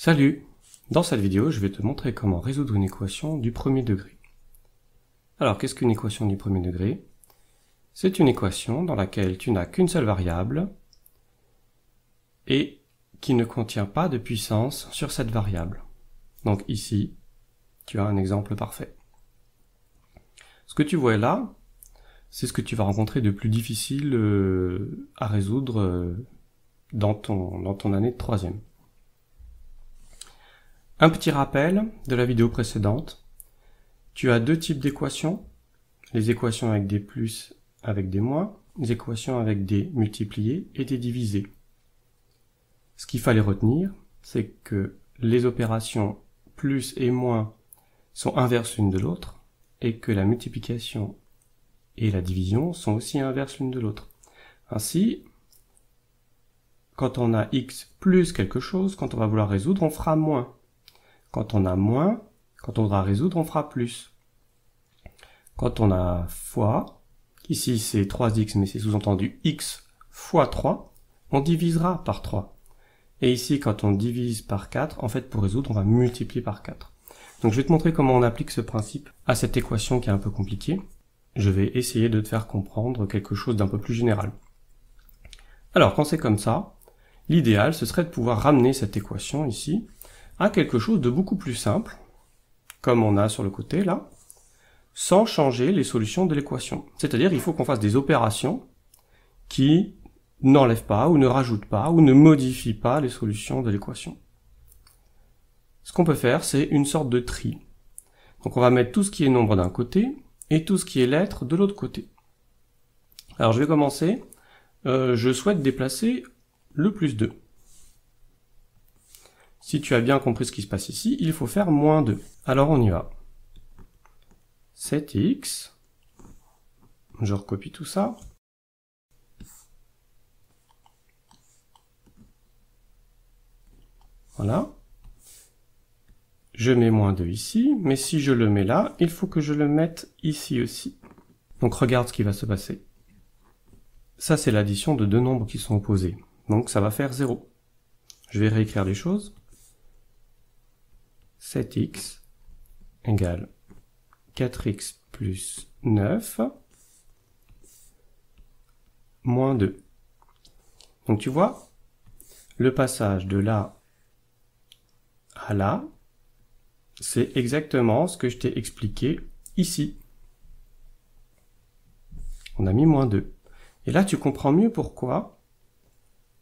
Salut! Dans cette vidéo, je vais te montrer comment résoudre une équation du premier degré. Alors, qu'est-ce qu'une équation du premier degré? C'est une équation dans laquelle tu n'as qu'une seule variable et qui ne contient pas de puissance sur cette variable. Donc ici, tu as un exemple parfait. Ce que tu vois là, c'est ce que tu vas rencontrer de plus difficile à résoudre dans ton année de troisième. Un petit rappel de la vidéo précédente. Tu as deux types d'équations. Les équations avec des plus, avec des moins. Les équations avec des multipliés et des divisés. Ce qu'il fallait retenir, c'est que les opérations plus et moins sont inverses l'une de l'autre et que la multiplication et la division sont aussi inverses l'une de l'autre. Ainsi, quand on a x plus quelque chose, quand on va vouloir résoudre, on fera moins. Quand on a moins, quand on voudra résoudre, on fera plus. Quand on a fois, ici c'est 3x, mais c'est sous-entendu x fois 3, on divisera par 3. Et ici, quand on divise par 4, en fait, pour résoudre, on va multiplier par 4. Donc je vais te montrer comment on applique ce principe à cette équation qui est un peu compliquée. Je vais essayer de te faire comprendre quelque chose d'un peu plus général. Alors, quand c'est comme ça, l'idéal, ce serait de pouvoir ramener cette équation ici à quelque chose de beaucoup plus simple, comme on a sur le côté là, sans changer les solutions de l'équation. C'est-à-dire, il faut qu'on fasse des opérations qui n'enlèvent pas, ou ne rajoutent pas, ou ne modifient pas les solutions de l'équation. Ce qu'on peut faire, c'est une sorte de tri. Donc on va mettre tout ce qui est nombre d'un côté, et tout ce qui est lettre de l'autre côté. Alors je vais commencer. Je souhaite déplacer le plus 2. Si tu as bien compris ce qui se passe ici, il faut faire moins 2. Alors on y va. 7x. Je recopie tout ça. Voilà. Je mets moins 2 ici, mais si je le mets là, il faut que je le mette ici aussi. Donc regarde ce qui va se passer. Ça, c'est l'addition de deux nombres qui sont opposés. Donc ça va faire 0. Je vais réécrire les choses. 7x égale 4x plus 9 moins 2. Donc tu vois, le passage de là à là, c'est exactement ce que je t'ai expliqué ici. On a mis moins 2. Et là, tu comprends mieux pourquoi,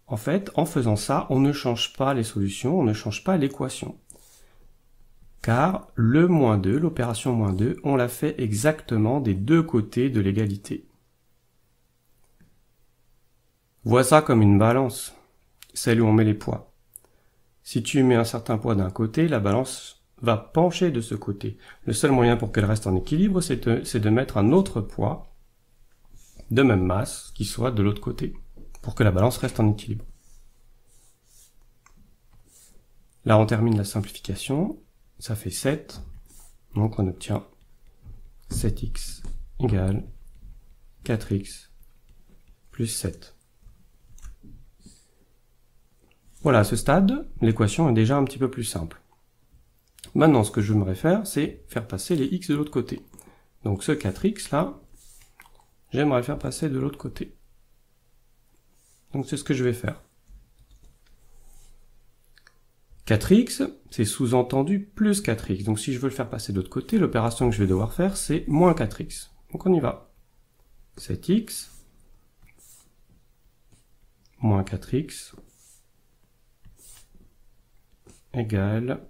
en fait, en faisant ça, on ne change pas les solutions, on ne change pas l'équation. Car le moins 2, l'opération moins 2, on l'a fait exactement des deux côtés de l'égalité. Vois ça comme une balance, celle où on met les poids. Si tu mets un certain poids d'un côté, la balance va pencher de ce côté. Le seul moyen pour qu'elle reste en équilibre, c'est de mettre un autre poids de même masse qui soit de l'autre côté, pour que la balance reste en équilibre. Là, on termine la simplification. Ça fait 7. Donc on obtient 7x égale 4x plus 7. Voilà, à ce stade, l'équation est déjà un petit peu plus simple. Maintenant, ce que j'aimerais faire, c'est faire passer les x de l'autre côté. Donc ce 4x là, j'aimerais le faire passer de l'autre côté. Donc c'est ce que je vais faire. 4x, c'est sous-entendu plus 4x. Donc si je veux le faire passer de l'autre côté, l'opération que je vais devoir faire, c'est moins 4x. Donc on y va. 7x moins 4x égale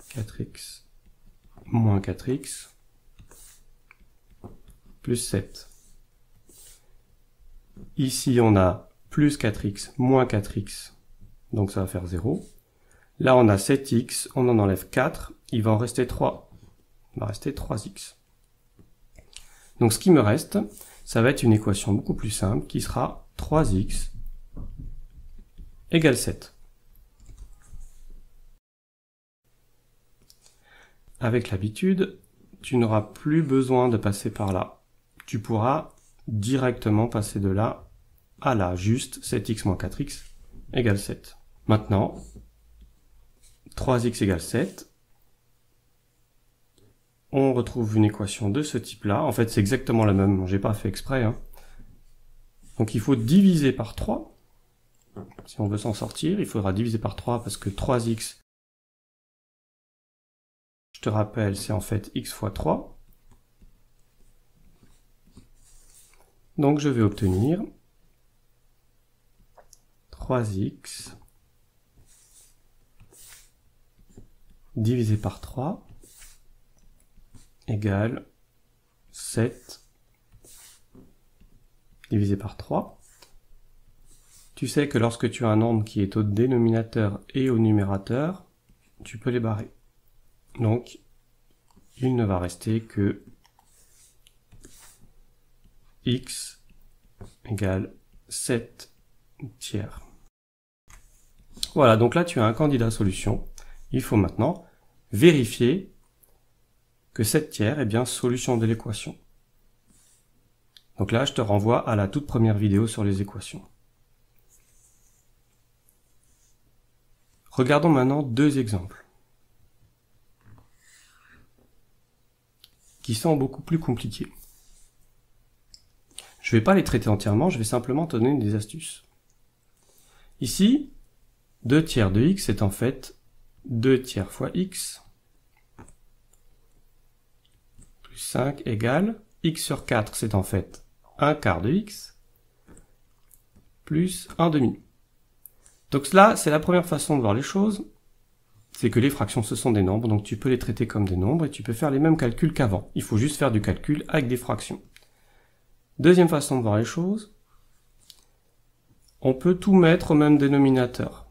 4x moins 4x plus 7. Ici, on a plus 4x moins 4x, donc ça va faire 0. Là, on a 7x, on en enlève 4, il va en rester 3. Il va rester 3x. Donc ce qui me reste, ça va être une équation beaucoup plus simple qui sera 3x égale 7. Avec l'habitude, tu n'auras plus besoin de passer par là. Tu pourras directement passer de là à là, juste 7x moins 4x égale 7. Maintenant, 3x égale 7. On retrouve une équation de ce type-là. En fait, c'est exactement la même. J'ai pas fait exprès, hein. Donc il faut diviser par 3. Si on veut s'en sortir, il faudra diviser par 3 parce que 3x, je te rappelle, c'est en fait x fois 3. Donc je vais obtenir 3x divisé par 3 égale 7 divisé par 3. Tu sais que lorsque tu as un nombre qui est au dénominateur et au numérateur, tu peux les barrer. Donc, il ne va rester que x égale 7 tiers. Voilà, donc là tu as un candidat solution. Il faut maintenant vérifier que 7 tiers est bien solution de l'équation. Donc là, je te renvoie à la toute première vidéo sur les équations. Regardons maintenant deux exemples qui sont beaucoup plus compliqués. Je ne vais pas les traiter entièrement, je vais simplement te donner des astuces. Ici, 2 tiers de x est en fait 2 tiers fois x plus 5 égale x sur 4, c'est en fait 1 quart de x plus 1 demi. Donc là, c'est la première façon de voir les choses, c'est que les fractions ce sont des nombres, donc tu peux les traiter comme des nombres et tu peux faire les mêmes calculs qu'avant. Il faut juste faire du calcul avec des fractions. Deuxième façon de voir les choses, on peut tout mettre au même dénominateur.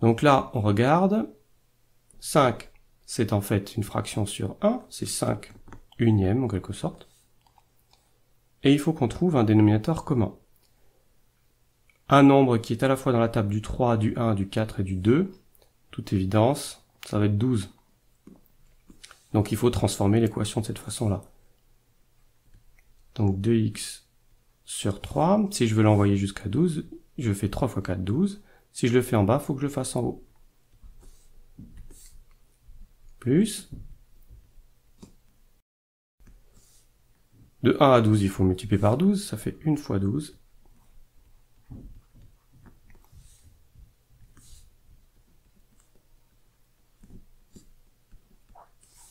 Donc là, on regarde, 5, c'est en fait une fraction sur 1, c'est 5 unièmes en quelque sorte. Et il faut qu'on trouve un dénominateur commun. Un nombre qui est à la fois dans la table du 3, du 1, du 4 et du 2, toute évidence, ça va être 12. Donc il faut transformer l'équation de cette façon-là. Donc 2x sur 3, si je veux l'envoyer jusqu'à 12, je fais 3 fois 4, 12. Si je le fais en bas, il faut que je le fasse en haut. Plus. De 1 à 12, il faut multiplier par 12, ça fait 1 fois 12.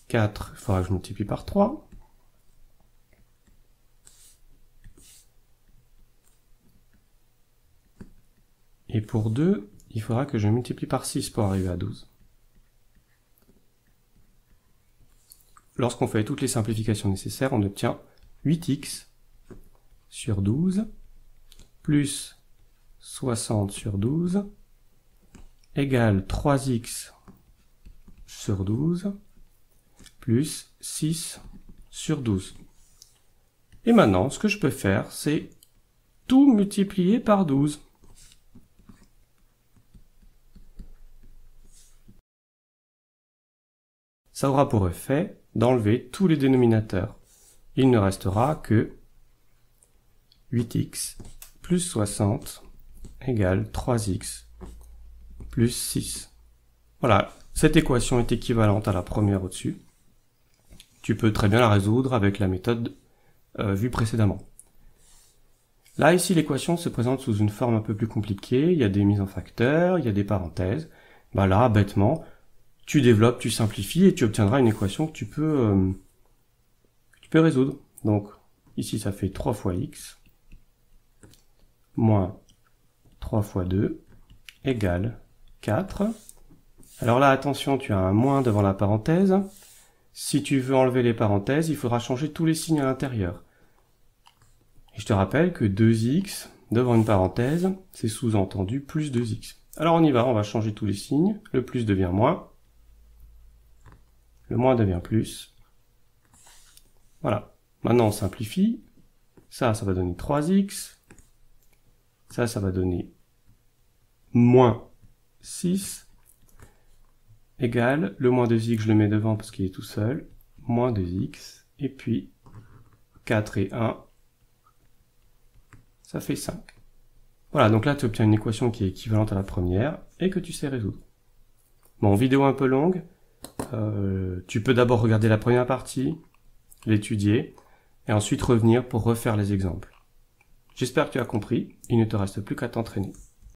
4, il faudra que je multiplie par 3. Et pour 2, il faudra que je multiplie par 6 pour arriver à 12. Lorsqu'on fait toutes les simplifications nécessaires, on obtient 8x sur 12 plus 60 sur 12 égale 3x sur 12 plus 6 sur 12. Et maintenant, ce que je peux faire, c'est tout multiplier par 12. Ça aura pour effet d'enlever tous les dénominateurs. Il ne restera que 8x plus 60 égale 3x plus 6. Voilà, cette équation est équivalente à la première au-dessus. Tu peux très bien la résoudre avec la méthode vue précédemment. Là, ici, l'équation se présente sous une forme un peu plus compliquée. Il y a des mises en facteurs, il y a des parenthèses. Bah là, bêtement, tu développes, tu simplifies et tu obtiendras une équation que tu peux résoudre. Donc, ici, ça fait 3 fois x moins 3 fois 2 égale 4. Alors là, attention, tu as un moins devant la parenthèse. Si tu veux enlever les parenthèses, il faudra changer tous les signes à l'intérieur. Et je te rappelle que 2x devant une parenthèse, c'est sous-entendu plus 2x. Alors on y va, on va changer tous les signes. Le plus devient moins. Le moins devient plus. Voilà. Maintenant on simplifie. Ça va donner 3x. Ça va donner moins 6. Égale, le moins 2x, je le mets devant parce qu'il est tout seul. Moins 2x. Et puis 4 et 1. Ça fait 5. Voilà, donc là tu obtiens une équation qui est équivalente à la première et que tu sais résoudre. Bon, vidéo un peu longue, tu peux d'abord regarder la première partie, l'étudier, et ensuite revenir pour refaire les exemples. J'espère que tu as compris, il ne te reste plus qu'à t'entraîner.